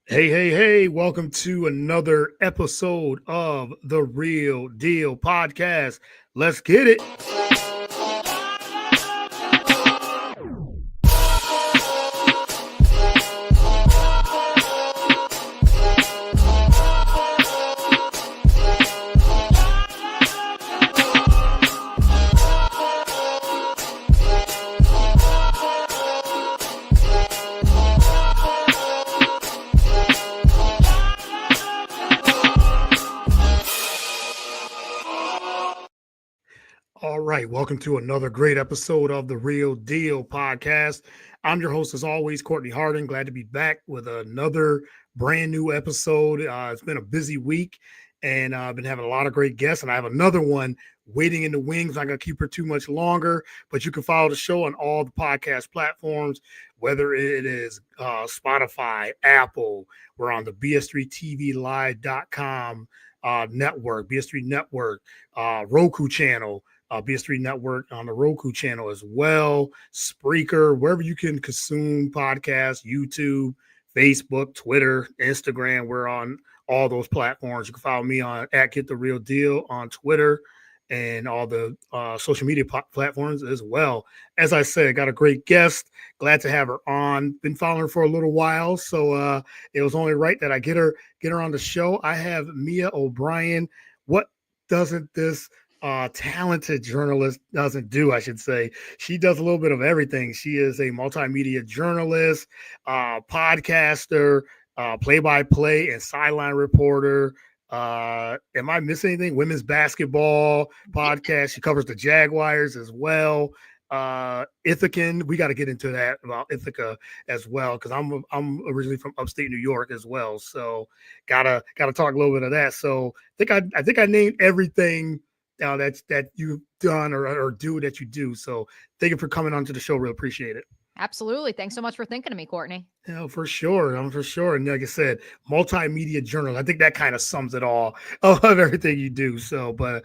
Hey, hey, hey, welcome to another episode of the Real Deal Podcast. Let's get it. All right, welcome to another great episode of the Real Deal Podcast. I'm your host, as always, Courtney Harding. Glad to be back with another brand new episode. It's been a busy week, and I've been having a lot of great guests, and I have another one waiting in the wings. Not going to keep her too much longer, but you can follow the show on all the podcast platforms, whether it is Spotify, Apple. We're on the BS3TVLive.com network, BS3 network, Roku channel, BS3 Network on the Roku channel as well, Spreaker, wherever you can consume podcasts, YouTube, Facebook, Twitter, Instagram. We're on all those platforms. You can follow me on at Get the Real Deal on Twitter and all the social media platforms as well. As I said, I got a great guest. Glad to have her on. Been following her for a little while, so it was only right that I get her on the show. I have Mia O'Brien. What doesn't this talented journalist doesn't do, I should say? She does a little bit of everything. She is a multimedia journalist, podcaster, play-by-play and sideline reporter. Am I missing anything? Women's basketball podcast. She covers the Jaguars as well. Ithacan, we got to get into that about Ithaca as well, because I'm originally from upstate New York as well, so gotta talk a little bit of that. So I think I named everything that you've done or do that you do. So thank you for coming onto the show. Really appreciate it. Absolutely. Thanks so much for thinking of me, Courtney. For sure. I'm for sure. And like I said, multimedia journal. I think that kind of sums it all of everything you do. So, but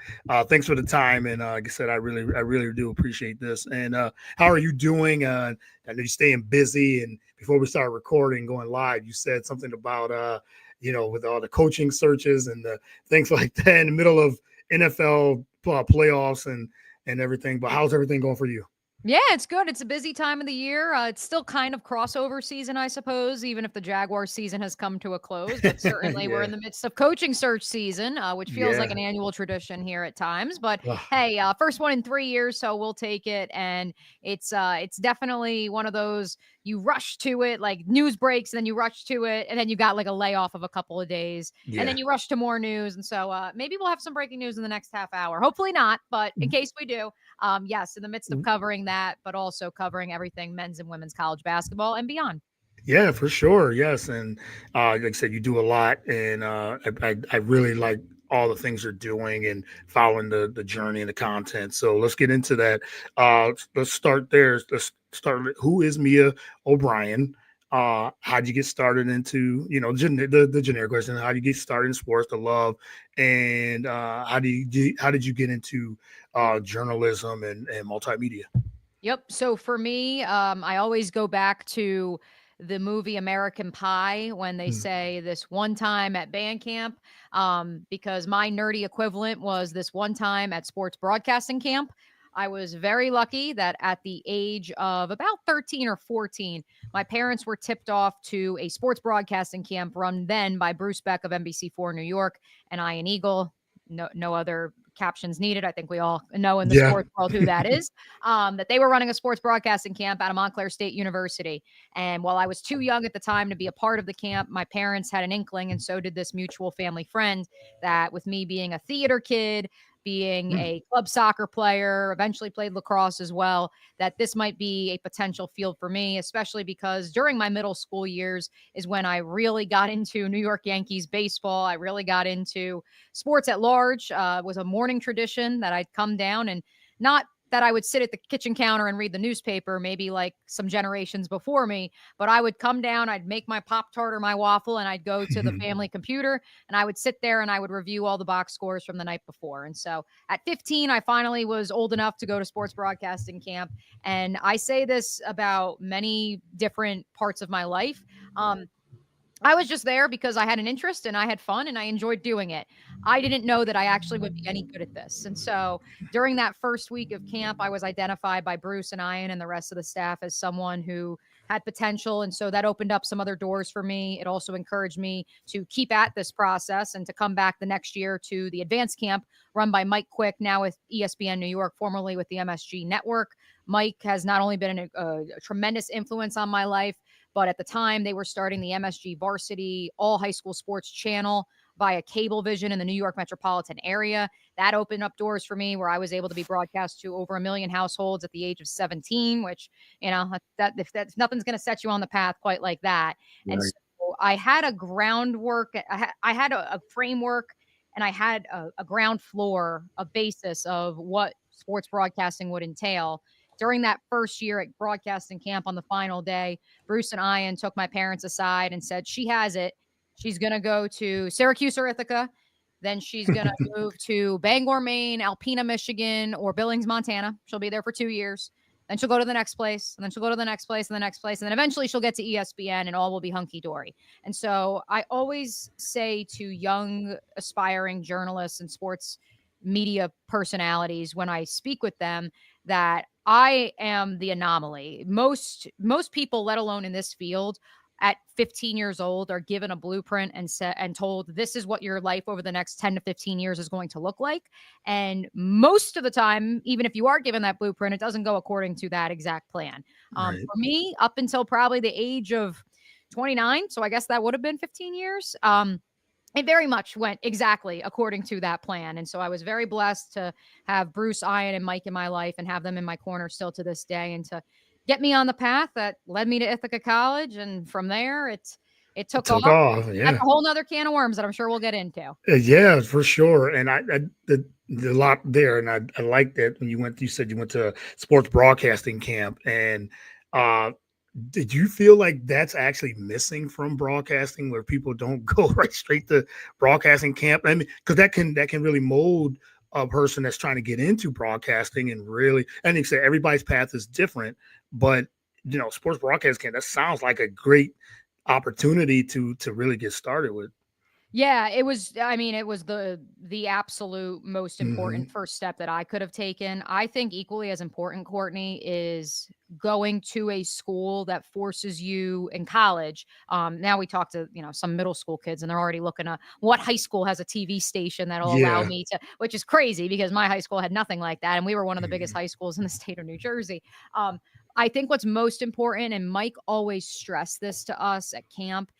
thanks for the time. And like I said, I really do appreciate this. And how are you doing? I know you're staying busy. And before we start recording, going live, you said something about, with all the coaching searches and the things like that in the middle of NFL playoffs and everything. But how's everything going for you? Yeah, it's good. It's a busy time of the year. It's still kind of crossover season, I suppose, even if the Jaguars season has come to a close. But certainly we're Yeah. in the midst of coaching search season, which feels like Yeah. an annual tradition here at times. But Ugh. hey, first one in 3 years, so we'll take it. And it's definitely one of those you rush to it, like news breaks, and then you rush to it, and then you got like a layoff of a couple of days, and Yeah. then you rush to more news. And so maybe we'll have some breaking news in the next half hour. Hopefully not, but in case we do, yes, in the midst of covering that, but also covering everything men's and women's college basketball and beyond. Yeah, for sure. Yes, and like I said, you do a lot, and I really like all the things you're doing and following the journey and the content. So let's get into that. Let's start there. Let's start with who is Mia O'Brien? How'd you get started into the generic question? How do you get started in sports, the love, and how did you get into journalism and multimedia? Yep. So for me, I always go back to the movie American Pie when they Mm. say this one time at band camp, because my nerdy equivalent was this one time at sports broadcasting camp. I was very lucky that at the age of about 13 or 14, my parents were tipped off to a sports broadcasting camp run then by Bruce Beck of NBC4 New York and Ian Eagle. No other captions needed. I think we all know in the Yeah. sports world who that is. That they were running a sports broadcasting camp out of Montclair State University. And while I was too young at the time to be a part of the camp, my parents had an inkling, and so did this mutual family friend, that with me being a theater kid, being Mm. a club soccer player, eventually played lacrosse as well, that this might be a potential field for me, especially because during my middle school years is when I really got into New York Yankees baseball. I really got into sports at large. Was a morning tradition that I'd come down, and not that I would sit at the kitchen counter and read the newspaper, maybe like some generations before me, but I would come down, I'd make my Pop Tart or my waffle, and I'd go to the family computer and I would sit there and I would review all the box scores from the night before. And so at 15, I finally was old enough to go to sports broadcasting camp. And I say this about many different parts of my life. I was just there because I had an interest and I had fun and I enjoyed doing it. I didn't know that I actually would be any good at this. And so during that first week of camp, I was identified by Bruce and Ian and the rest of the staff as someone who had potential. And so that opened up some other doors for me. It also encouraged me to keep at this process and to come back the next year to the advanced camp run by Mike Quick, now with ESPN New York, formerly with the MSG Network. Mike has not only been a tremendous influence on my life, but at the time, they were starting the MSG Varsity All High School Sports channel via Cablevision in the New York metropolitan area. That opened up doors for me where I was able to be broadcast to over 1 million households at the age of 17, which, if nothing's going to set you on the path quite like that. And Right. so I had a groundwork, I had a framework, and I had a ground floor, a basis of what sports broadcasting would entail. During that first year at broadcasting camp on the final day, Bruce and Ian took my parents aside and said, she has it. She's going to go to Syracuse or Ithaca. Then she's going to move to Bangor, Maine, Alpena, Michigan, or Billings, Montana. She'll be there for 2 years. Then she'll go to the next place, and then she'll go to the next place, and the next place. And then eventually she'll get to ESPN and all will be hunky dory. And so I always say to young, aspiring journalists and sports media personalities when I speak with them that I am the anomaly. Most people, let alone in this field, at 15 years old are given a blueprint and set and told this is what your life over the next 10 to 15 years is going to look like. And most of the time, even if you are given that blueprint, it doesn't go according to that exact plan. Right. For me, up until probably the age of 29, so I guess that would have been 15 years. It very much went exactly according to that plan. And so I was very blessed to have Bruce, Ian, and Mike in my life and have them in my corner still to this day and to get me on the path that led me to Ithaca College. And from there, it It took took off. off. That's Yeah. a whole nother can of worms that I'm sure we'll get into. Yeah, for sure. And the lot there, and I like that when you said you went to sports broadcasting camp, and uh, did you feel like that's actually missing from broadcasting, where people don't go right straight to broadcasting camp? I mean, because that can really mold a person that's trying to get into broadcasting, and really, and you said everybody's path is different, but sports broadcasting camp, that sounds like a great opportunity to really get started with. Yeah, it was I mean, it was the absolute most Hmm. important first step that I could have taken. I think equally as important, Courtney, is going to a school that forces you in college. Now we talk to, some middle school kids and they're already looking at what high school has a TV station that'll allow Yeah. me to, which is crazy because my high school had nothing like that. And we were one of the biggest Mhm. high schools in the state of New Jersey. Um, I think what's most important, and Mike always stressed this to us at camp,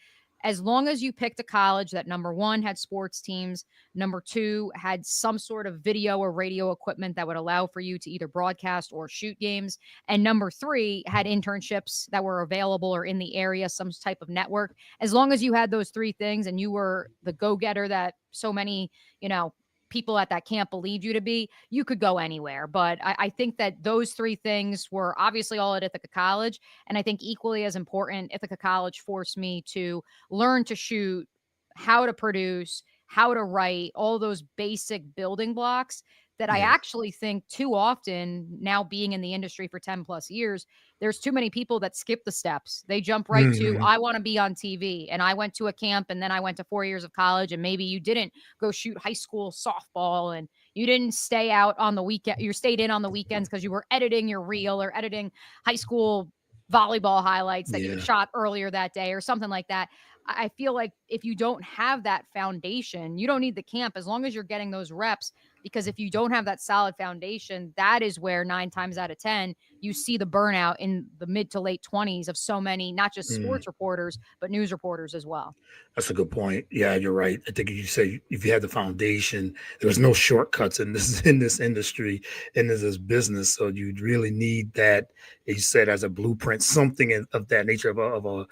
as long as you picked a college that number one had sports teams, number two had some sort of video or radio equipment that would allow for you to either broadcast or shoot games, and number three had internships that were available or in the area, some type of network. As long as you had those three things and you were the go getter that so many, you know, people at that camp believed you to be, you could go anywhere. But I think that those three things were obviously all at Ithaca College. And I think equally as important, Ithaca College forced me to learn to shoot, how to produce, how to write, all those basic building blocks that I Yeah. actually think too often, now being in the industry for 10 plus years, there's too many people that skip the steps. They jump right to, Mhm. I want to be on TV. And I went to a camp and then I went to 4 years of college. And maybe you didn't go shoot high school softball and you didn't stay out on the weekend. You stayed in on the weekends because you were editing your reel or editing high school volleyball highlights that you Yeah. shot earlier that day or something like that. I feel like if you don't have that foundation, you don't need the camp as long as you're getting those reps. Because if you don't have that solid foundation, that is where 9 times out of 10, you see the burnout in the mid to late 20s of so many, not just Mm. sports reporters, but news reporters as well. That's a good point. Yeah, you're right. I think you say if you had the foundation, there's no shortcuts in this in this industry and this business. So you really need that. You said as a blueprint, something of that nature of a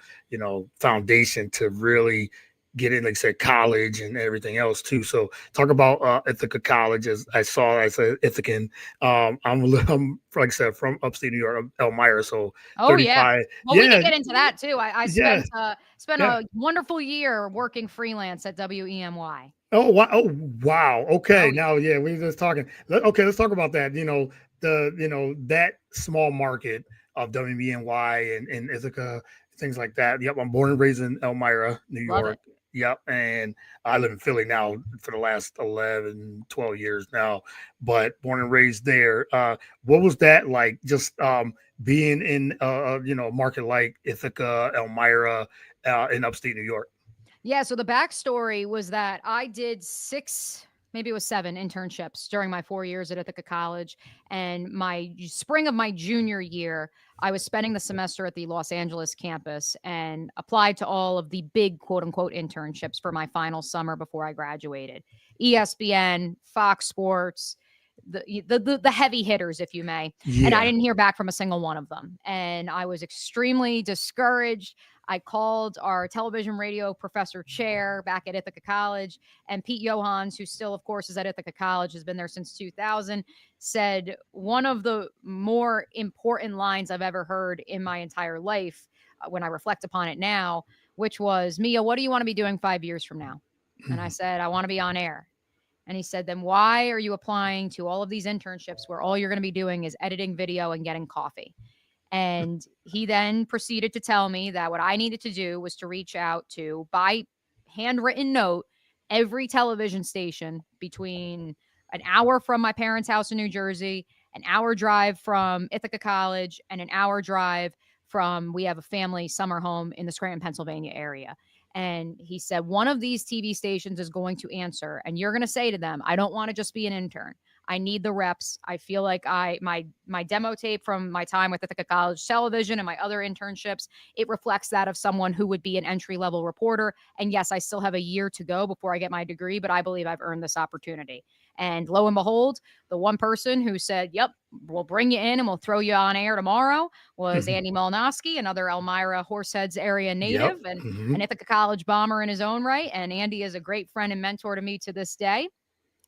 foundation to really get in, like I said, college and everything else too. So talk about Ithaca College. As I said Ithacan. I'm like I said from upstate New York, I'm Elmira. So Oh yeah. 35. Well, we could Yeah, get into that too. I yeah, spent yeah. a wonderful year working freelance at WEMY. Oh wow! Oh wow! Okay, Oh yeah. now yeah, we were just talking. Okay, let's talk about that. That small market of WBNY and Ithaca. things like that. Yep, I'm born and raised in Elmira, New Love York. it. Yep, and I live in Philly now for the last 11, 12 years now, but born and raised there. What was that like? Just being in a market like Ithaca, Elmira, in upstate New York. Yeah, so the backstory was that I did 6, maybe it was 7 internships during my 4 years at Ithaca College, and my spring of my junior year, I was spending the semester at the Los Angeles campus and applied to all of the big quote unquote internships for my final summer before I graduated. ESPN, Fox Sports, the heavy hitters, if you may. And I Yeah. didn't hear back from a single one of them. And I was extremely discouraged. I called our television radio professor chair back at Ithaca College, and Pete Johans, who still, of course, is at Ithaca College, has been there since 2000, said one of the more important lines I've ever heard in my entire life when I reflect upon it now, which was, Mia, what do you want to be doing 5 years from now? And I Mhm. said, I want to be on air. And he said, then why are you applying to all of these internships where all you're going to be doing is editing video and getting coffee? And he then proceeded to tell me that what I needed to do was to reach out to, by handwritten note, every television station between an hour from my parents' house in New Jersey, an hour drive from Ithaca College, and an hour drive from, we have a family summer home in the Scranton, Pennsylvania area. And he said, one of these TV stations is going to answer, and you're going to say to them, I don't want to just be an intern. I need the reps. I feel like my demo tape from my time with Ithaca College Television and my other internships, it reflects that of someone who would be an entry level reporter. And yes, I still have a year to go before I get my degree, but I believe I've earned this opportunity. And lo and behold, the one person who said, "Yep, we'll bring you in and we'll throw you on air tomorrow," was Andy Malnoski, another Elmira Horseheads area Yep. native and Hmm. an Ithaca College bomber in his own right. And Andy is a great friend and mentor to me to this day.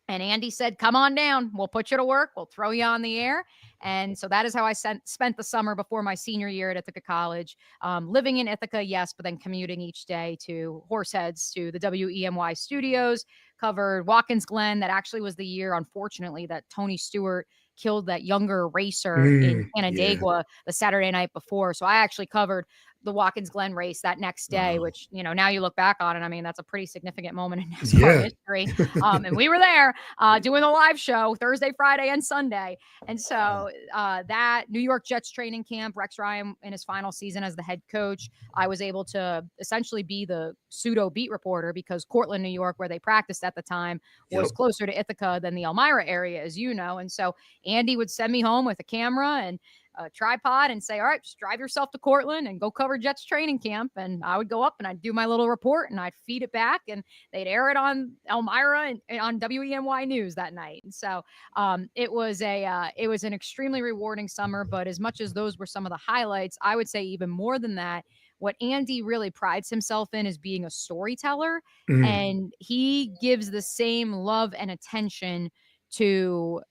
And Andy said, come on down. We'll put you to work. We'll throw you on the air. And so that is how I spent the summer before my senior year at Ithaca College, living in Ithaca, yes, but then commuting each day to Horseheads, to the WEMY studios, covered Watkins Glen. That actually was the year, unfortunately, that Tony Stewart killed that younger racer in Yeah. Canandaigua the Saturday night before. So I actually covered the Watkins Glen race that next day, Wow. which, now you look back on it, I mean, that's a pretty significant moment in NASCAR Yeah. history. And we were there doing a live show Thursday, Friday, and Sunday. And Wow. so that New York Jets training camp, Rex Ryan in his final season as the head coach, I was able to essentially be the pseudo beat reporter because Cortland, New York, where they practiced at the time, was Yep. closer to Ithaca than the Elmira area, as you know. And so Andy would send me home with a camera and a tripod and say, all right, just drive yourself to Cortland and go cover Jets training camp. And I would go up and I'd do my little report and I'd feed it back and they'd air it on Elmira and on WEMY News that night. And so it was an extremely rewarding summer. But as much as those were some of the highlights, I would say even more than that, what Andy really prides himself in is being a storyteller. Mm. And he gives the same love and attention to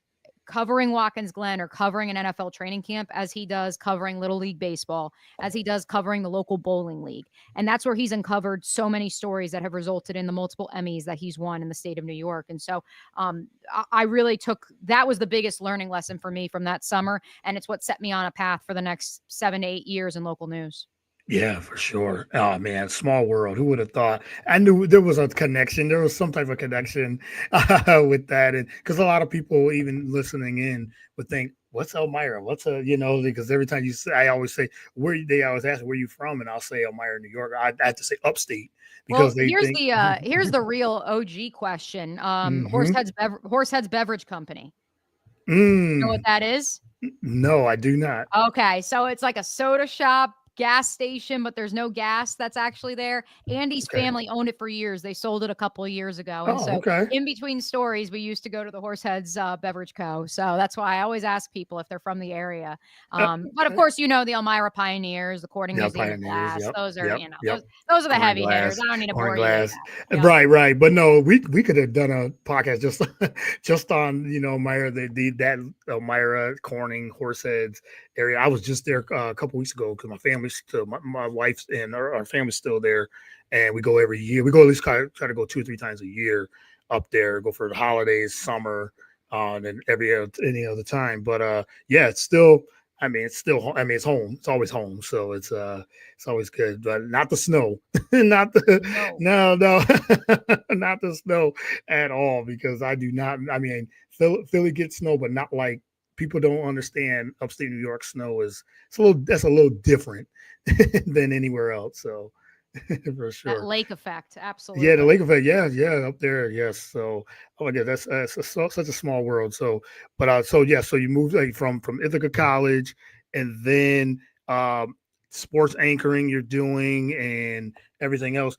covering Watkins Glen or covering an NFL training camp as he does covering Little League Baseball, as he does covering the local bowling league. And that's where he's uncovered so many stories that have resulted in the multiple Emmys that he's won in the state of New York. And so I really that was the biggest learning lesson for me from that summer. And it's what set me on a path for the next 7 to 8 years in local news. Yeah, for sure. Oh man, small world. Who would have thought? I knew there was a connection. There was some type of connection with that, and because a lot of people, even listening in, would think, "What's Elmira? What's a Because every time you say, I always say they always ask where you from, and I'll say Elmira, New York. I have to say upstate Well, because they think. here's the real OG question. Hmm. Horseheads Beverage Company. You know what Mm, that is? no, I do not. Okay, so it's like a soda shop, gas station, but there's no gas that's actually there. Andy's Okay. family owned it for years. They sold it a couple of years ago. And Oh, so okay. in between stories, we used to go to the Horseheads Beverage Co. So that's why I always ask people if they're from the area. But of Okay. course, the Elmira Pioneers, the Courting Yeah, Museum of pioneers. Glass. Yep, Those are, yep, yep. those are the Pouring heavy hitters. glass, I don't need to pouring bore you with glass. that. Yep. Right, right. But no, we could have done a podcast just just on Myra that Myra Corning Horseheads area. I was just there a couple weeks ago because my family's still my wife's and our family's still there, and we go every year. We go at least try to go 2 or 3 times a year up there. Go for the holidays, summer, and then any other time. But yeah, it's still. I mean, it's still, I mean, it's home. It's always home. So it's always good, but not the snow, not the, No. no, no, not the snow at all, because I do not, I mean, Philly gets snow, but not like people don't understand upstate New York snow is, it's a little, that's a little different than anywhere else. So for That sure. lake effect, Yeah, the absolutely. lake effect. Yeah, yeah, up there. Yes. So, oh my God, such a small world. So, but so yeah, so you moved like from Ithaca College, and then um, sports anchoring you're doing and everything else.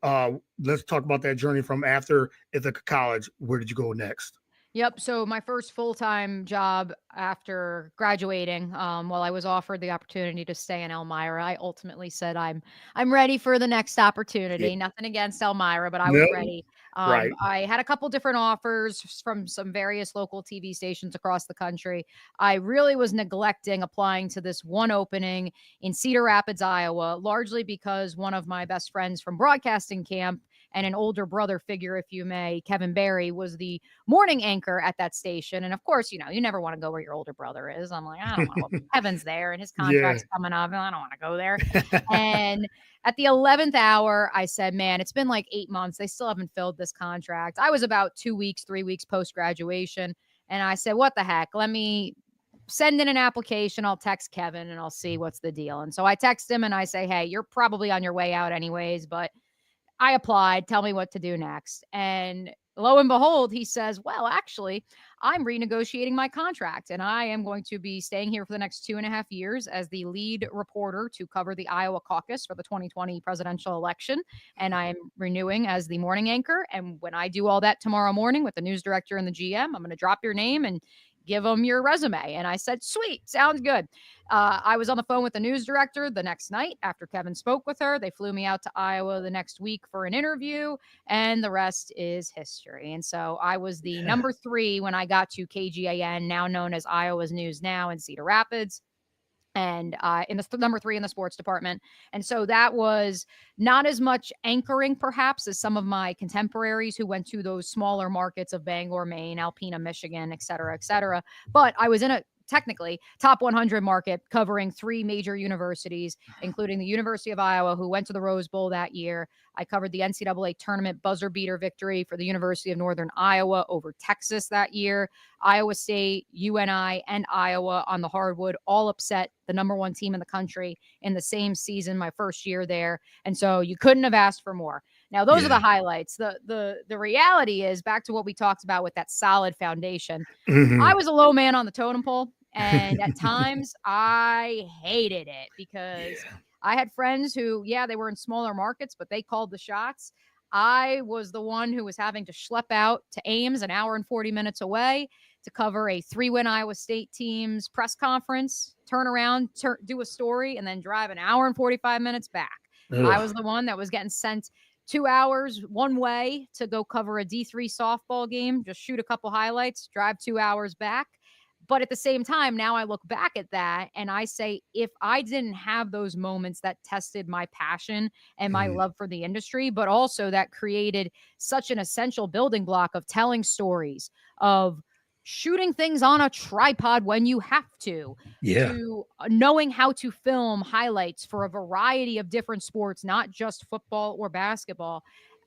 Uh, let's talk about that journey from after Ithaca College. Where did you go next? Yep. So my first full-time job after graduating, while I was offered the opportunity to stay in Elmira, I ultimately said I'm ready for the next Yeah. opportunity. Nothing against Elmira, but I was No. ready. Right. I had a couple different offers from some various local TV stations across the country. I really was neglecting applying to this one opening in Cedar Rapids, Iowa, largely because one of my best friends from broadcasting camp and an older brother figure, if you may, Kevin Barry, was the morning anchor at that station. And of course, you never want to go where your older brother is. I'm like, I don't want to. Kevin's there and his Yeah. contract's coming up, and I don't want to go there. And at the 11th hour, I said, man, it's been like 8 months. They still haven't filled this contract. I was about 2 weeks, 3 weeks post graduation. And I said, what the heck? Let me send in an application. I'll text Kevin and I'll see what's the deal. And so I text him and I say, hey, you're probably on your way out anyways, but I applied. Tell me what to do next. And lo and behold, he says, well, actually, I'm renegotiating my contract and I am going to be staying here for the next 2.5 years as the lead reporter to cover the Iowa caucus for the 2020 presidential election. And I'm renewing as the morning anchor. And when I do all that tomorrow morning with the news director and the GM, I'm going to drop your name and give them your resume. And I said, sweet, sounds good. I was on the phone with the news director the next night after Kevin spoke with her. They flew me out to Iowa the next week for an interview, and the rest is history. And so I was the Yeah. number 3 when I got to KGAN, now known as Iowa's News Now in Cedar Rapids, and in the number 3 in the sports department. And so that was not as much anchoring perhaps as some of my contemporaries who went to those smaller markets of Bangor, Maine, Alpena, Michigan, et cetera, et cetera. But I was in a technically top 100 market covering 3 major universities, including the University of Iowa, who went to the Rose Bowl that year. I covered the NCAA tournament buzzer beater victory for the University of Northern Iowa over Texas that year. Iowa State, UNI, and Iowa on the hardwood all upset the number 1 team in the country in the same season, my first year there. And so you couldn't have asked for more. Now, those are Yeah. the highlights. The reality is back to what we talked about with that solid foundation. I Mhm. was a low man on the totem pole, and at times I hated it because I had friends who, yeah, they were in smaller markets, but they called the shots. I was the one who was having to schlep out to Ames, an hour and 40 minutes away, to cover a 3-win Iowa State team's press conference, turn around, do a story, and then drive an hour and 45 minutes back. I Ugh. was the one that was getting sent 2 hours one way to go cover a D3 softball game, just shoot a couple highlights, drive 2 hours back. But at the same time, now I look back at that and I say, if I didn't have those moments that tested my passion and my Mhm. love for the industry, but also that created such an essential building block of telling stories, of shooting things on a tripod when you have Yeah. to knowing how to film highlights for a variety of different sports, not just football or basketball.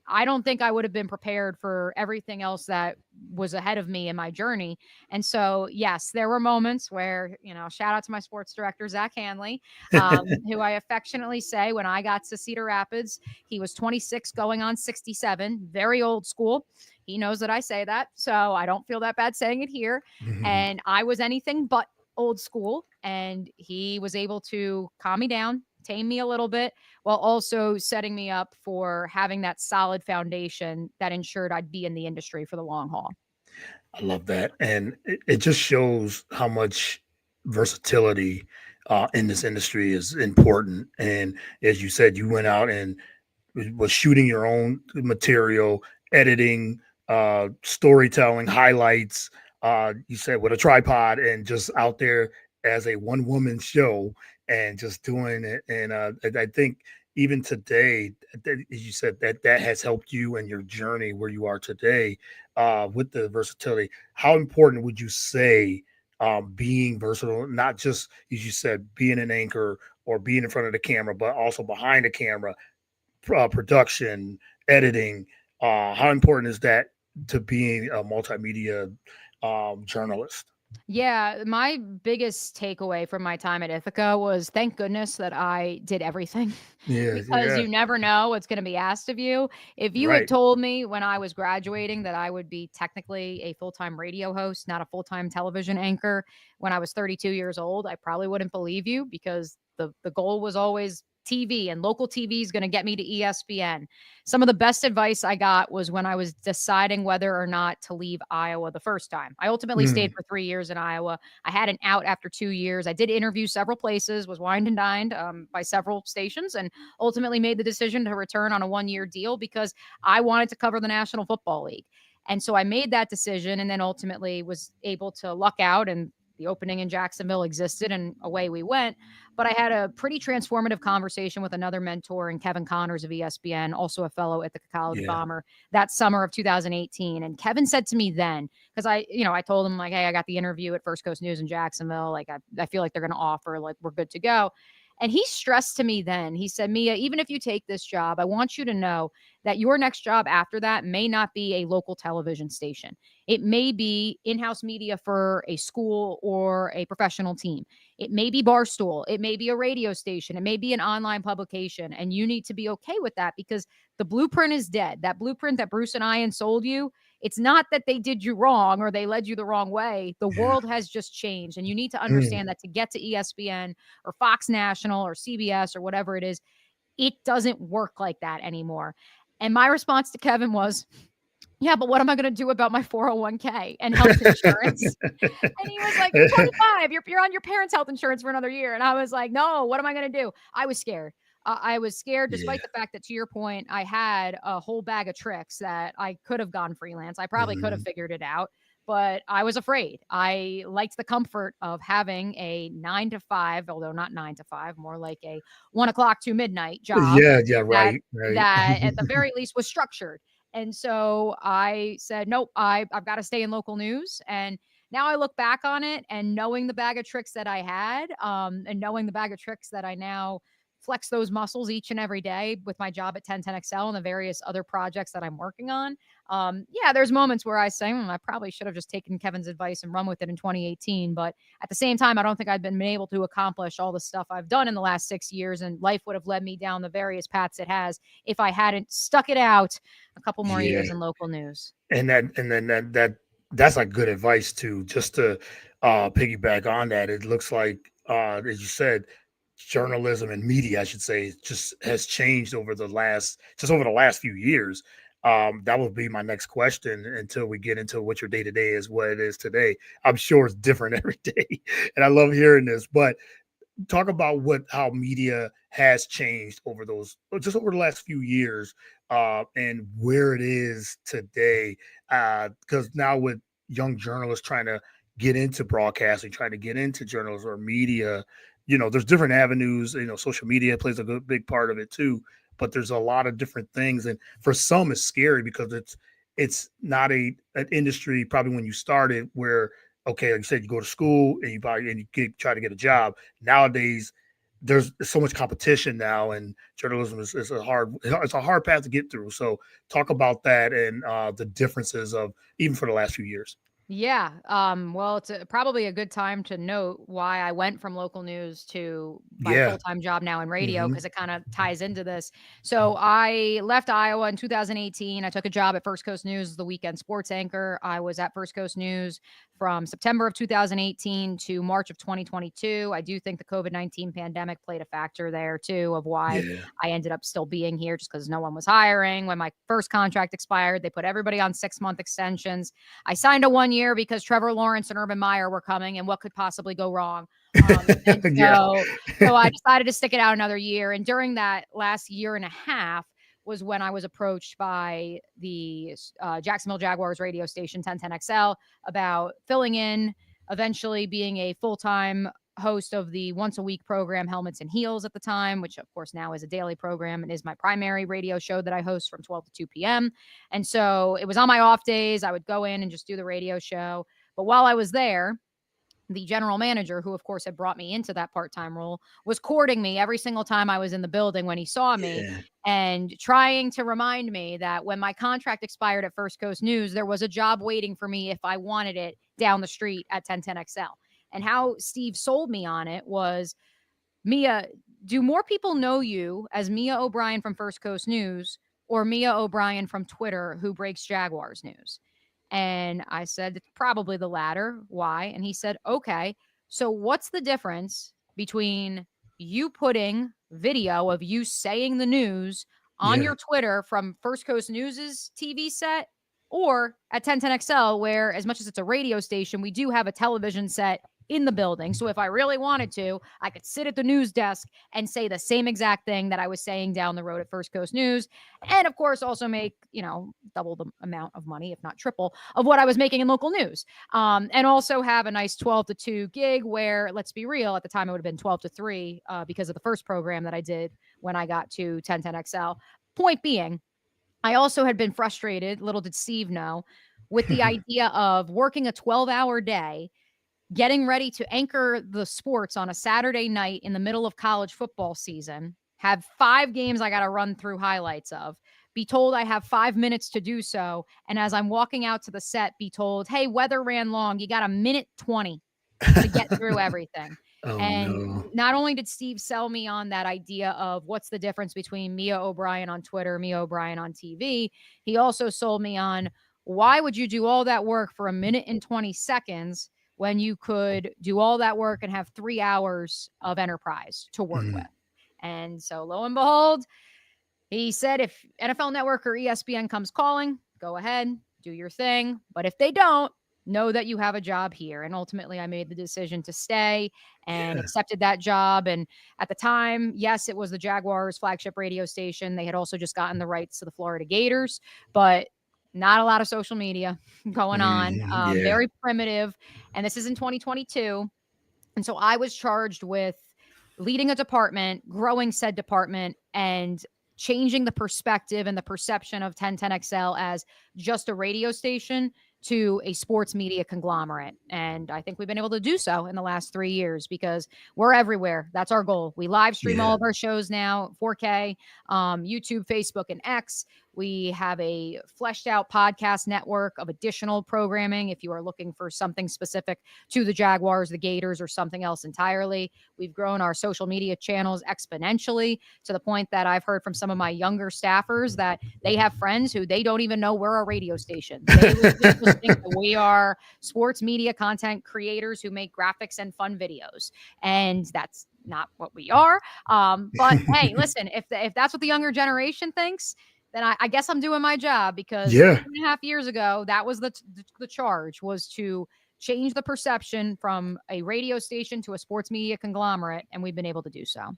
I don't think I would have been prepared for everything else that was ahead of me in my journey. And so, yes, there were moments where, shout out to my sports director, Zach Hanley, who I affectionately say when I got to Cedar Rapids, he was 26 going on 67, very old school. He knows that I say that. So I don't feel that bad saying it here. Mhm. And I was anything but old school. And he was able to calm me down, tame me a little bit, while also setting me up for having that solid foundation that ensured I'd be in the industry for the long haul. I love that, and it just shows how much versatility in this industry is important. And as you said, you went out and was shooting your own material, editing, storytelling, highlights. You said with a tripod and just out there as a one woman show and just doing it. And I think even today, as you said, that has helped you and your journey where you are today with the versatility. How important would you say? being versatile, not just as you said, being an anchor or being in front of the camera, but also behind the camera, production, editing. How important is that to being a multimedia journalist? Yeah, my biggest takeaway from my time at Ithaca was thank goodness that I did everything Yeah, because yeah, you never know what's going to be asked of you. If you had right. told me when I was graduating that I would be technically a full time radio host, not a full time television anchor, when I was 32 years old, I probably wouldn't believe you because the goal was always TV and local TV is going to get me to ESPN. Some of the best advice I got was when I was deciding whether or not to leave Iowa the first time. I ultimately stayed Mm, for 3 years in Iowa. I had an out after 2 years. I did interview several places, was wined and dined by several stations, and ultimately made the decision to return on a 1 year deal because I wanted to cover the National Football League. And so I made that decision and then ultimately was able to luck out and the opening in Jacksonville existed and away we went. But I had a pretty transformative conversation with another mentor in Kevin Connors of ESPN, also a fellow at the College yeah. Bomber, that summer of 2018. And Kevin said to me then, because I told him like, hey, I got the interview at First Coast News in Jacksonville. Like, I feel like they're going to offer, like, we're good to go. And he stressed to me then, he said, Mia, even if you take this job, I want you to know that your next job after that may not be a local television station. It may be in house media for a school or a professional team. It may be Barstool. It may be a radio station. It may be an online publication. And you need to be okay with that because the blueprint is dead. That blueprint that Bruce and I sold you, it's not that they did you wrong or they led you the wrong way. The Yeah. world has just changed. And you need to Mm. understand that to get to ESPN or Fox National or CBS or whatever it is, it doesn't work like that anymore. And my response to Kevin was, yeah, but what am I going to do about my 401k and health insurance? And he was like, "You're 25. You're on your parents' health insurance for another year." And I was like, "No, what am I going to do?" I was scared. I was scared, Yeah. despite the fact that, to your point, I had a whole bag of tricks that I could have gone freelance. I probably could have Mhm. figured it out, but I was afraid. I liked the comfort of having a 9 to 5, although not 9 to 5, more like a 1 o'clock to midnight job Yeah, yeah, that right, right. that at the very least was structured. And so I said, nope, I've got to stay in local news. And now I look back on it and knowing the bag of tricks that I had, and knowing the bag of tricks that I now flex those muscles each and every day with my job at 1010XL and the various other projects that I'm working on. Yeah, there's moments where I say, I probably should have just taken Kevin's advice and run with it in 2018. But at the same time, I don't think I'd been able to accomplish all the stuff I've done in the last 6 years, and life would have led me down the various paths it has if I hadn't stuck it out a couple more Yeah. years in local news. And then that's like good advice too. Just to piggyback on that, it looks like as you said, journalism and media, I should say, just has changed over the last few years. That would be my next question until we get into what your day to day is, what it is today. I'm sure it's different every day, and I love hearing this. But talk about how media has changed over those just over the last few years, and where it is today, because now with young journalists trying to get into broadcasting, trying to get into journalism or media, there's different avenues. Social media plays a good big part of it too, but there's a lot of different things, and for some it's scary because it's not an industry probably when you started where, okay, like you said, you go to school and try to get a job. Nowadays there's so much competition now, and journalism is a hard path to get through. So talk about that and the differences of even for the last few years. Yeah. Well, it's probably a good time to note why I went from local news to my Yeah. full time job now in radio Hmm. because it kind of ties into this. So I left Iowa in 2018. I took a job at First Coast News as the weekend sports anchor. I was at First Coast News from September of 2018 to March of 2022. I do think the COVID-19 pandemic played a factor there too of why Yeah. I ended up still being here just because no one was hiring. When my first contract expired, they put everybody on 6-month extensions. I signed a 1 year because Trevor Lawrence and Urban Meyer were coming, and what could possibly go wrong? And Yeah. so I decided to stick it out another year. And during that last year and a half was when I was approached by the Jacksonville Jaguars radio station 1010XL about filling in, eventually being a full time host of the once a week program Helmets and Heels at the time, which of course now is a daily program and is my primary radio show that I host from 12 to 2 p.m. And so it was on my off days. I would go in and just do the radio show. But while I was there, the general manager, who of course had brought me into that part-time role, was courting me every single time I was in the building when he saw me, Yeah. and trying to remind me that when my contract expired at First Coast News, there was a job waiting for me if I wanted it down the street at 1010XL. And how Steve sold me on it was, Mia, do more people know you as Mia O'Brien from First Coast News, or Mia O'Brien from Twitter who breaks Jaguars news? And I said, it's probably the latter. Why? And he said, okay, so what's the difference between you putting video of you saying the news on Yeah. your Twitter from First Coast News's TV set, or at 1010XL, where, as much as it's a radio station, we do have a television set in the building. So if I really wanted to, I could sit at the news desk and say the same exact thing that I was saying down the road at First Coast News. And of course, also make, double the amount of money, if not triple, of what I was making in local news. And also have a nice 12 to 2 gig where, let's be real, at the time it would have been 12 to 3 because of the first program that I did when I got to 1010XL. Point being, I also had been frustrated, little did Steve know, with the idea of working a 12-hour day, getting ready to anchor the sports on a Saturday night in the middle of college football season, have 5 games I got to run through highlights of, be told I have 5 minutes to do so, and as I'm walking out to the set, be told, hey, weather ran long. You got a minute 20 to get through everything. Oh And no. not only did Steve sell me on that idea of what's the difference between Mia O'Brien on Twitter, Mia O'Brien on TV, he also sold me on, why would you do all that work for a minute and 20 seconds when you could do all that work and have 3 hours of enterprise to work with? Mm. And so lo and behold, he said, if NFL Network or ESPN comes calling, go ahead, do your thing. But if they don't, know that you have a job here. And ultimately, I made the decision to stay and Yeah. accepted that job. And at the time, yes, it was the Jaguars flagship radio station. They had also just gotten the rights to the Florida Gators, but not a lot of social media going on, Yeah. very primitive. And this is in 2022. And so I was charged with leading a department, growing said department, and changing the perspective and the perception of 1010XL as just a radio station to a sports media conglomerate. And I think we've been able to do so in the last 3 years because we're everywhere. That's our goal. We live stream Yeah. all of our shows now, 4K, YouTube, Facebook, and X. We have a fleshed out podcast network of additional programming if you are looking for something specific to the Jaguars, the Gators, or something else entirely. We've grown our social media channels exponentially to the point that I've heard from some of my younger staffers that they have friends who they don't even know we're a radio station. They legit just think that we are sports media content creators who make graphics and fun videos. And that's not what we are. But hey, listen, if that's what the younger generation thinks, then I guess I'm doing my job, because Yeah. 3.5 years ago, that was the charge, was to change the perception from a radio station to a sports media conglomerate, and we've been able to do so.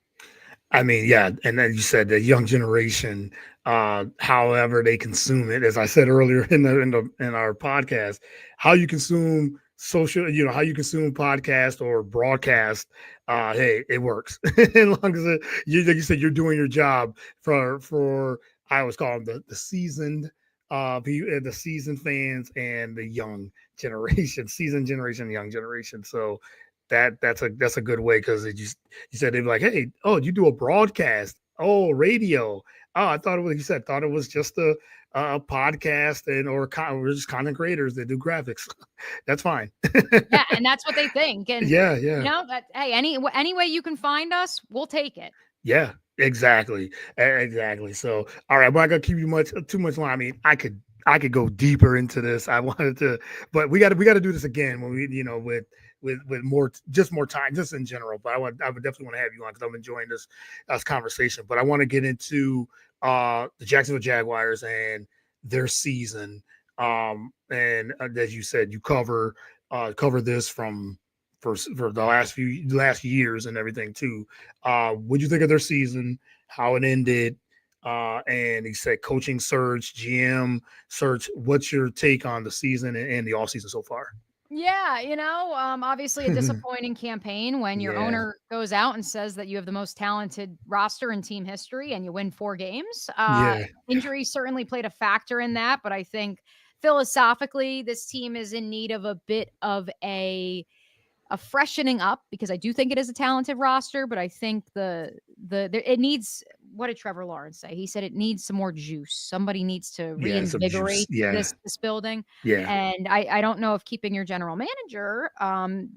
I mean, yeah, and then you said the young generation, however they consume it. As I said earlier in our podcast, how you consume social, how you consume podcast or broadcast. Hey, it works as long as like you said, you're doing your job for I always call them the seasoned, the seasoned fans and the young generation, seasoned generation, young generation. So that's a good way, because you said they'd be like, hey, oh, you do a broadcast, oh, radio. Oh, I thought it was, you said, thought it was just a podcast, we're just content creators that do graphics. That's fine. Yeah, and that's what they think. And Yeah, yeah, that, hey, any way you can find us, we'll take it. yeah, exactly. Exactly. So, all right, I'm not gonna keep you too much long. I mean, I could go deeper into this. I wanted to, but we got to do this again when we, with more, just more time, just in general. But I would definitely want to have you on, because I'm enjoying this conversation. But I want to get into the Jacksonville Jaguars and their season. And as you said, you cover this for the last years and everything too. What'd you think of their season? How it ended? And he said coaching search, GM search. What's your take on the season and the off season so far? Yeah, obviously a disappointing campaign when your Yeah, owner goes out and says that you have the most talented roster in team history and you win 4 games. yeah, Injuries certainly played a factor in that, but I think philosophically, this team is in need of a bit of a a freshening up, because I do think it is a talented roster, but I think it needs, what did Trevor Lawrence say? He said it needs some more juice. Somebody needs to Yeah, some juice. reinvigorate Yeah, this building. yeah. And I don't know if keeping your general manager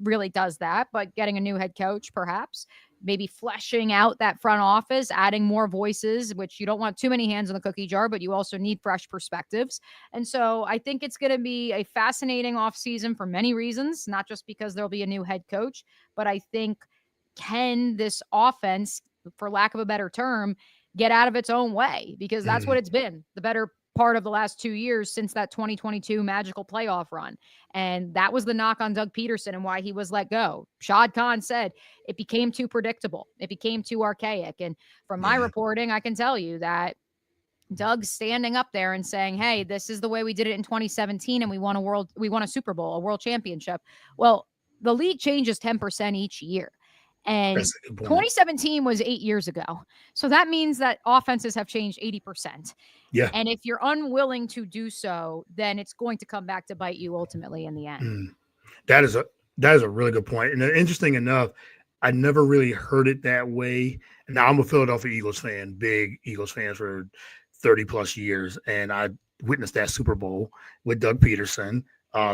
really does that, but getting a new head coach, perhaps, maybe fleshing out that front office, adding more voices, which you don't want too many hands in the cookie jar, but you also need fresh perspectives. And so I think it's going to be a fascinating offseason for many reasons, not just because there'll be a new head coach, but I think, can this offense, for lack of a better term, get out of its own way? Because that's what Mhm. it's been the better part of the last 2 years since that 2022 magical playoff run. And that was the knock on Doug Peterson and why he was let go. Shad Khan said it became too predictable. It became too archaic. And from my Yeah. reporting, I can tell you that Doug's standing up there and saying, "Hey, this is the way we did it in 2017 and we won a Super Bowl, a world championship." Well, the league changes 10% each year. And That's a good point. 2017 was 8 years ago. So that means that offenses have changed 80%. Yeah. And if you're unwilling to do so, then it's going to come back to bite you ultimately in the end. Mm. That is a that is a really good point. And interesting enough, I never really heard it that way. Now I'm a Philadelphia Eagles fan, big Eagles fan for 30 plus years, and I witnessed that Super Bowl with Doug Peterson,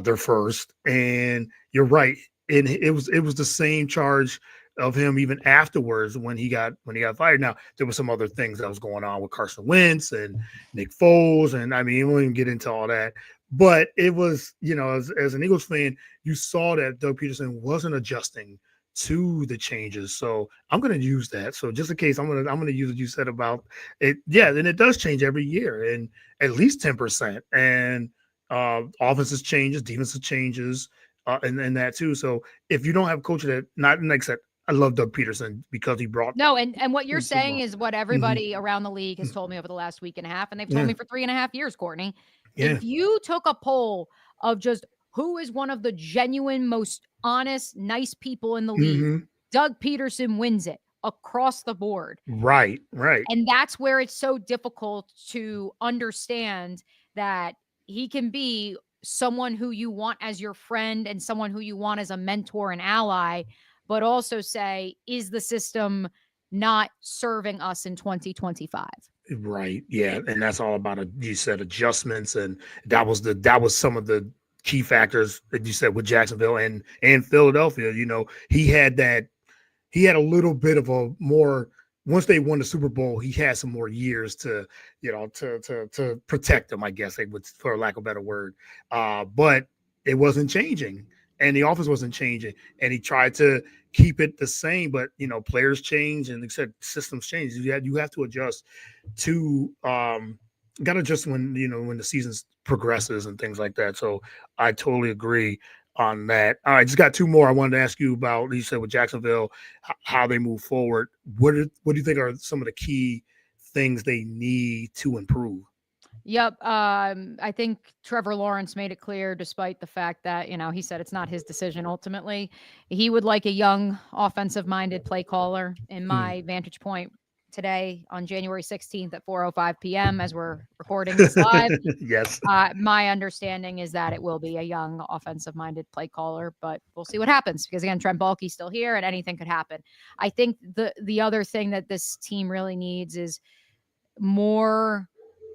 their first. And you're right, and it was the same charge of him even afterwards when he got fired. Now there were some other things that was going on with Carson Wentz and Nick Foles, and I mean, we won't even get into all that. But it was, as an Eagles fan, you saw that Doug Peterson wasn't adjusting to the changes. So I'm going to use that. So just in case, I'm going to use what you said about it. Yeah, and it does change every year, and at least 10%. And offenses changes, defenses changes, and that too. So if you don't have a coach that, not like I said, I love Doug Peterson because he brought No, and what you're the Super saying Bowl. is what Mhm. everybody around the league has told me over the last week and a half, and they've told Yeah, me for 3.5 years, Courtney. yeah. If you took a poll of just who is one of the genuine, most honest, nice people in the league, Hmm. Doug Peterson wins it across the board. Right, right, And that's where it's so difficult to understand that he can be someone who you want as your friend and someone who you want as a mentor and ally, but also say, is the system not serving us in 2025? right. Yeah, and that's all about you said adjustments, and that was some of the key factors that you said with Jacksonville and Philadelphia. He had a little bit of a more, once they won the Super Bowl, he had some more years to protect them, I guess they would, for lack of a better word. But it wasn't changing, and the offense wasn't changing, and he tried to keep it the same. But players change, and except systems change. You have to adjust to got to adjust when the season progresses and things like that. So I totally agree on that. All right, just got two more I wanted to ask you about. You said with Jacksonville, how they move forward. What do you think are some of the key things they need to improve? Yep. I think Trevor Lawrence made it clear, despite the fact that, he said it's not his decision ultimately. He would like a young, offensive minded play caller. In Mm. my vantage point today on January 16th at 4:05 p.m., as we're recording this live, Yes. my understanding is that it will be a young, offensive minded play caller, but we'll see what happens because, again, Trent Baalke's still here and anything could happen. I think the other thing that this team really needs is more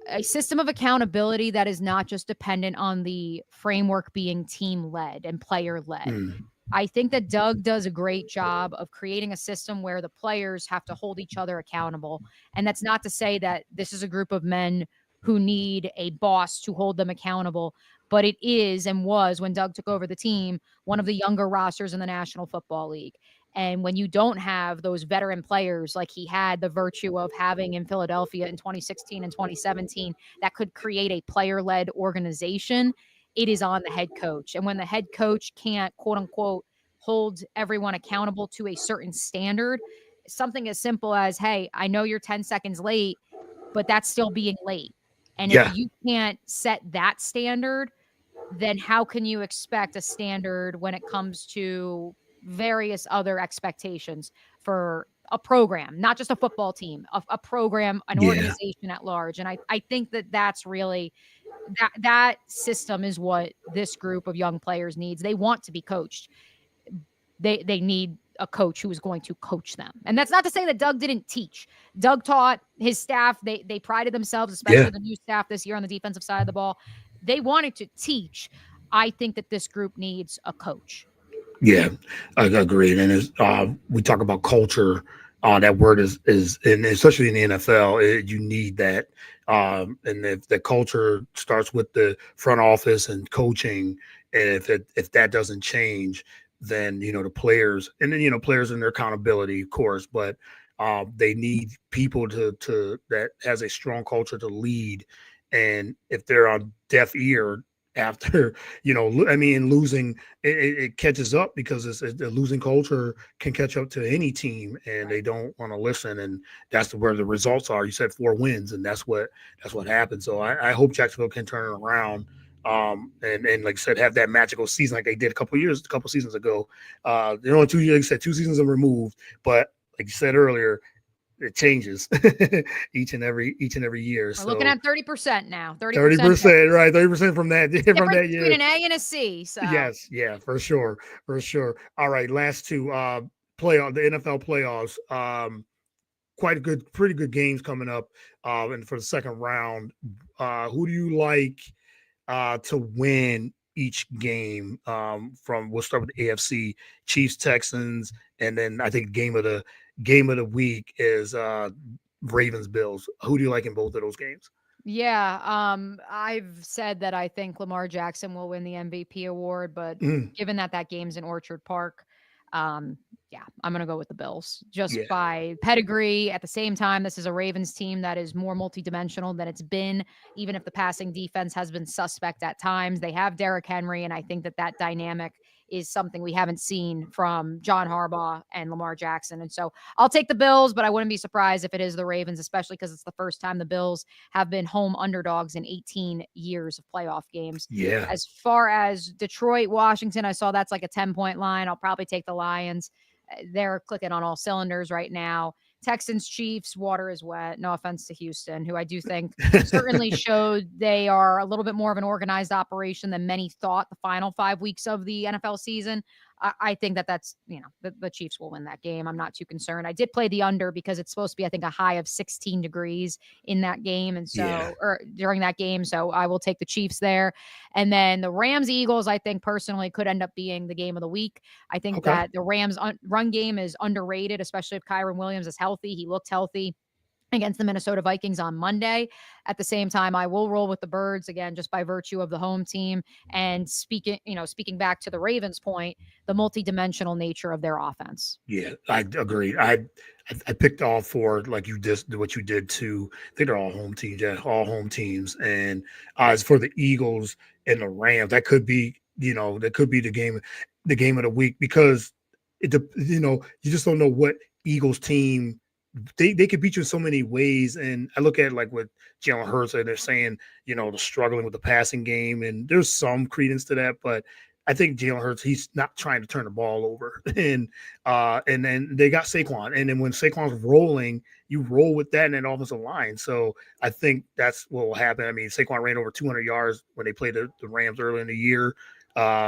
a system of accountability that is not just dependent on the framework being team led and player led. Mm. I think that Doug does a great job of creating a system where the players have to hold each other accountable. And that's not to say that this is a group of men who need a boss to hold them accountable, but it is and was, when Doug took over the team, one of the younger rosters in the National Football League. And when you don't have those veteran players like he had the virtue of having in Philadelphia in 2016 and 2017, that could create a player led organization, it is on the head coach. And when the head coach can't, quote unquote, hold everyone accountable to a certain standard, something as simple as, hey, I know you're 10 seconds late, but that's still being late. And if Yeah. you can't set that standard, then how can you expect a standard when it comes to various other expectations for a program, not just a football team, a program, an Yeah. organization at large? And I think that that's really that system is what this group of young players needs. They want to be coached, they need a coach who is going to coach them. And that's not to say that Doug didn't teach. Doug taught his staff. They prided themselves, Yeah, especially the new staff this year on the defensive side of the ball. They wanted to teach. I think that this group needs a coach. yeah, I agree. And it's, we talk about culture. That word is, and especially in the NFL, you need that. And if the culture starts with the front office and coaching, and if that doesn't change, then the players, and then players and their accountability, of course, but they need people to that has a strong culture to lead. And if they're on deaf ear after I mean, losing, it catches up because the losing culture can catch up to any team, and Right. they don't want to listen, and that's where the results are. You said 4 wins, and that's what happened. So I hope Jacksonville can turn it around. And like I said, have that magical season like they did a couple seasons ago. They're only 2 years, like I said, 2 seasons are removed, but like you said earlier, it changes each and every year. We're looking So at 30% now. 30% 30%, right? 30% from that from difference that between year. an A and a C. So Yes, yeah, for sure, for sure. All right, last two playoff the NFL playoffs. Quite a good, pretty good games coming up. And for the second round, who do you like to win each game? From we'll start with the AFC, Chiefs, Texans, and then I think game of the week is Ravens, Bills. Who do you like in both of those games? yeah, I've said that I think Lamar Jackson will win the MVP award, but Mm, given that that game's in Orchard Park, um, yeah, I'm gonna go with the Bills just yeah, by pedigree. At the same time, this is a Ravens team that is more multidimensional than it's been. Even if the passing defense has been suspect at times, they have Derrick Henry, and I think that that dynamic is something we haven't seen from John Harbaugh and Lamar Jackson. And so I'll take the Bills, but I wouldn't be surprised if it is the Ravens, especially because it's the first time the Bills have been home underdogs in 18 years of playoff games. yeah. As far as Detroit, Washington, I saw that's like a 10-point line. I'll probably take the Lions. They're clicking on all cylinders right now. Texans, Chiefs, water is wet. No offense to Houston, who I do think certainly showed they are a little bit more of an organized operation than many thought the final 5 weeks of the NFL season. I think that that's, the Chiefs will win that game. I'm not too concerned. I did play the under because it's supposed to be, I think, a high of 16 degrees in that game. And Yeah. so, or during that game. So I will take the Chiefs there. And then the Rams Eagles, I think personally could end up being the game of the week. I think Okay. that the Rams run game is underrated, especially if Kyron Williams is healthy. He looked healthy against the Minnesota Vikings on Monday. At the same time, I will roll with the Birds again, just by virtue of the home team. And speaking back to the Ravens point, the multidimensional nature of their offense. Yeah, I agree. I picked all four like you just what you did too. I think they're all home teams. Yeah, all home teams. And as for the Eagles and the Rams, that could be the game of the week because you just don't know what Eagles team they could beat you in so many ways. And I look at like what Jalen Hurts and they're saying, the struggling with the passing game, and there's some credence to that, but I think Jalen Hurts, he's not trying to turn the ball over. And then they got Saquon. And then when Saquon's rolling, you roll with that in that offensive line. So I think that's what will happen. I mean, Saquon ran over 200 yards when they played the Rams early in the year.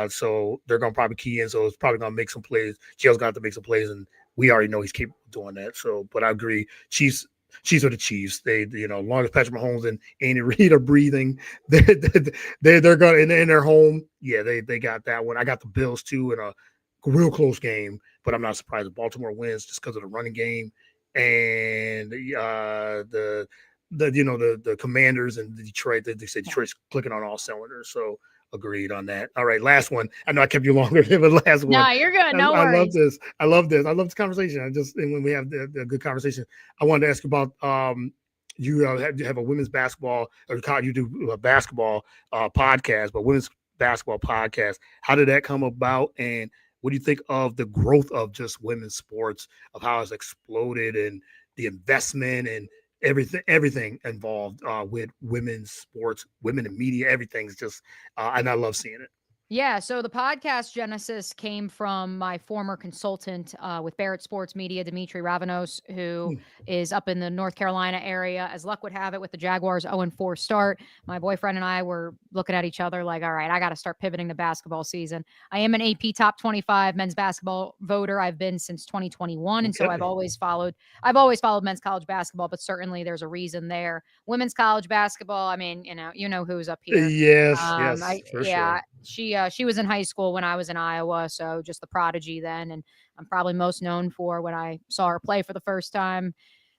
So they're going to probably key in. So it's probably going to make some plays. Jail's got to make some plays, and we already know he's capable of doing that. So, but I agree. Chiefs are the Chiefs. They, as long as Patrick Mahomes and Andy Reid are breathing, they're going in their home. Yeah, they got that one. I got the Bills too in a real close game, but I'm not surprised if Baltimore wins just because of the running game and the Commanders and the Detroit. They say Yeah. Detroit's clicking on all cylinders. So agreed on that. All right, last one. I know I kept you longer than the last one. No, you're good. No I love worries. this. I love this. I love this conversation. And when we have the good conversation, I wanted to ask about you have a women's basketball or you do a basketball podcast, but women's basketball podcast. How did that come about, and what do you think of the growth of just women's sports, of how it's exploded and the investment and everything involved with women's sports, women in media, everything's just and I love seeing it. Yeah, so the podcast genesis came from my former consultant with Barrett Sports Media, Dimitri Ravanos, who Hmm. is up in the North Carolina area. As luck would have it, with the Jaguars 0-4 start, my boyfriend and I were looking at each other like, all right, I got to start pivoting to basketball season. I am an AP Top 25 men's basketball voter. I've been since 2021, and so Okay. I've always followed men's college basketball, but certainly there's a reason there. Women's college basketball, I mean, you know who's up here. Yes, yes, for Yeah, sure. she was in high school when I was in Iowa, so just the prodigy then, and I'm probably most known for when I saw her play for the first time,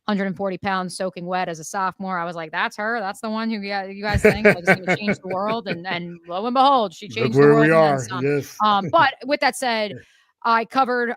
140 pounds soaking wet as a sophomore. I was like, "That's her. That's the one who you guys think like is going to change the world." And lo and behold, she Look changed the where world we and then are. some. Yes. But with that said, I covered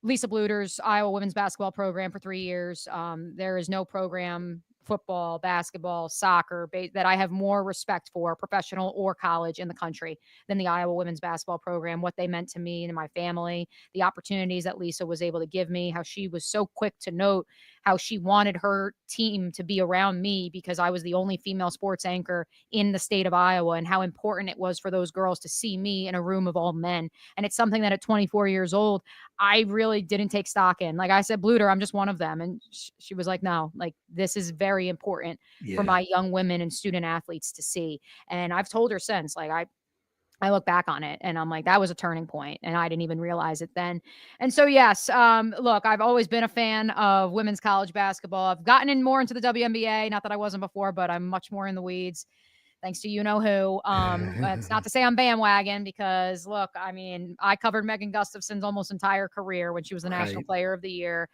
Lisa Bluter's Iowa women's basketball program for 3 years. There is no program, football, basketball, soccer, that I have more respect for, professional or college, in the country than the Iowa women's basketball program. What they meant to me and my family, the opportunities that Lisa was able to give me, how she was so quick to note how she wanted her team to be around me because I was the only female sports anchor in the state of Iowa, and how important it was for those girls to see me in a room of all men. And it's something that at 24 years old, I really didn't take stock in. Like I said, Bluter, I'm just one of them. And she was like, no, like this is very important for Yeah. my young women and student athletes to see. And I've told her since, like, I look back on it and I'm like, that was a turning point, and I didn't even realize it then. And so, yes, look, I've always been a fan of women's college basketball. I've gotten in more into the WNBA, not that I wasn't before, but I'm much more in the weeds thanks to you know who. It's not to say I'm bandwagon because look, I mean, I covered Megan Gustafson's almost entire career when she was the National Right. Player of the Year.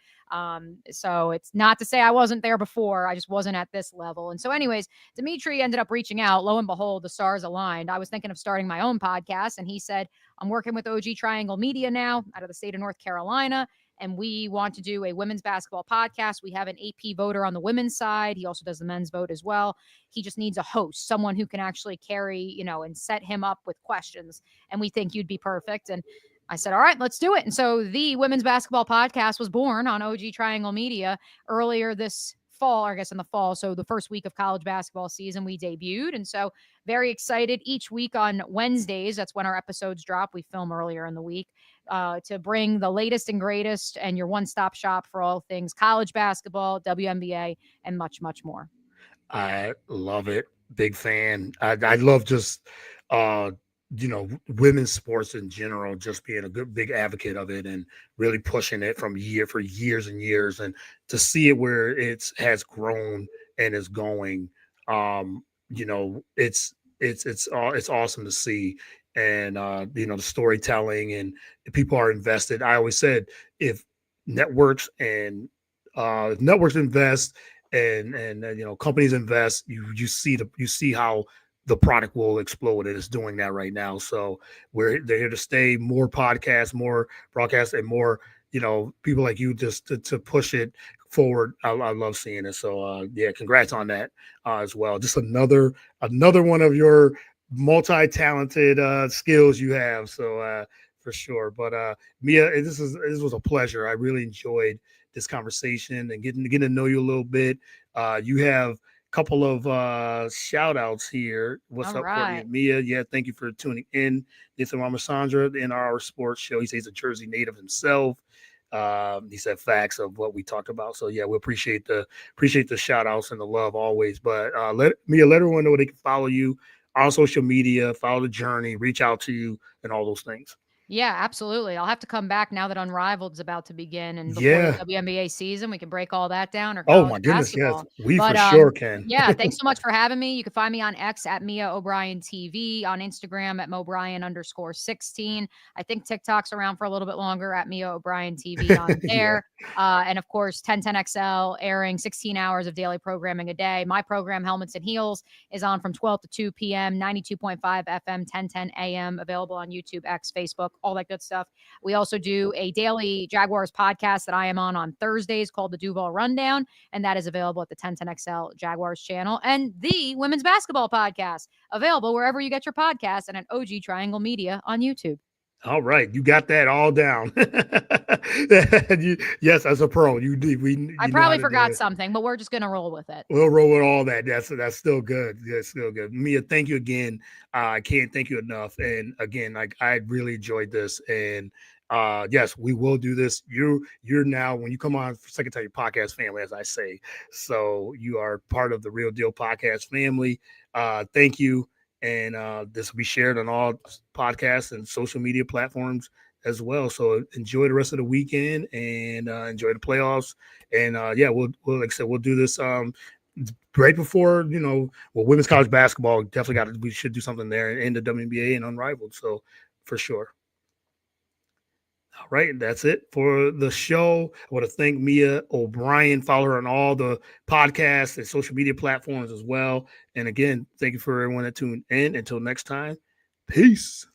So it's not to say I wasn't there before. I just wasn't at this level. And so, anyways, Dimitri ended up reaching out. Lo and behold, the stars aligned. I was thinking of starting my own podcast, and he said, I'm working with OG Triangle Media now out of the state of North Carolina, and we want to do a women's basketball podcast. We have an AP voter on the women's side. He also does the men's vote as well. He just needs a host, someone who can actually carry, and set him up with questions. And we think you'd be perfect. And I said, all right, let's do it. And so the women's basketball podcast was born on OG Triangle Media earlier this fall, or I guess in the fall. So the first week of college basketball season, we debuted. And so very excited each week on Wednesdays. That's when our episodes drop. We film earlier in the week to bring the latest and greatest and your one stop shop for all things college basketball, WNBA, and much, much more. I love it. Big fan. I love just uh women's sports in general, just being a good big advocate of it and really pushing it from year for years and years, and to see it where it's has grown and is going. It's awesome to see. And the storytelling, and people are invested. I always said, if networks and if networks invest, and companies invest, you see how the product will explode, and it's doing that right now. So they're here to stay. More podcasts, more broadcasts, and more people like you just to push it forward. I love seeing it. So yeah, congrats on that as well. Just another one of your multi-talented skills you have. So for sure. But Mia, this was a pleasure. I really enjoyed this conversation and getting to know you a little bit. You have a couple of shout outs here. What's All up, Courtney right. and Mia? Yeah, thank you for tuning in. Nathan Ramasandra in our sports show. He says he's a Jersey native himself. He said facts of what we talked about. So yeah, we appreciate the shout outs and the love always. But let everyone know where they can follow you on social media, follow the journey, reach out to you, and all those things. Yeah, absolutely. I'll have to come back now that Unrivaled is about to begin, and before the Yeah. WNBA season, we can break all that down, or Oh college my goodness. Yes, basketball. we for But sure can. yeah, thanks so much for having me. You can find me on X at Mia O'Brien TV, on Instagram at Mobrien_16. I think TikTok's around for a little bit longer at Mia O'Brien TV on Yeah. there. And of course, 1010XL airing 16 hours of daily programming a day. My program, Helmets and Heels, is on from 12 to 2 p.m., 92.5 FM, 1010 AM, available on YouTube, X, Facebook, all that good stuff. We also do a daily Jaguars podcast that I am on Thursdays called the Duval Rundown, and that is available at the 1010XL Jaguars channel, and the women's basketball podcast available wherever you get your podcasts, and at OG Triangle Media on YouTube. All right, you got that all down. Yes, as a pro, you did. I You know how probably to do forgot it. something, but we're just gonna roll with it. We'll roll with all that. That's still good. That's still good. Mia, thank you again. I can't thank you enough. And again, like I really enjoyed this. And yes, we will do this. You're now when you come on for second time your podcast family, as I say. So you are part of the Real Deal Podcast family. Thank you. And this will be shared on all podcasts and social media platforms as well. So enjoy the rest of the weekend and enjoy the playoffs. And yeah, we'll like I said, we'll do this right before well, women's college basketball definitely got. We should do something there in the WNBA and Unrivaled. So for sure. All right, that's it for the show. I want to thank Mia O'Brien. Follow her on all the podcasts and social media platforms as well. And again, thank you for everyone that tuned in. Until next time, peace.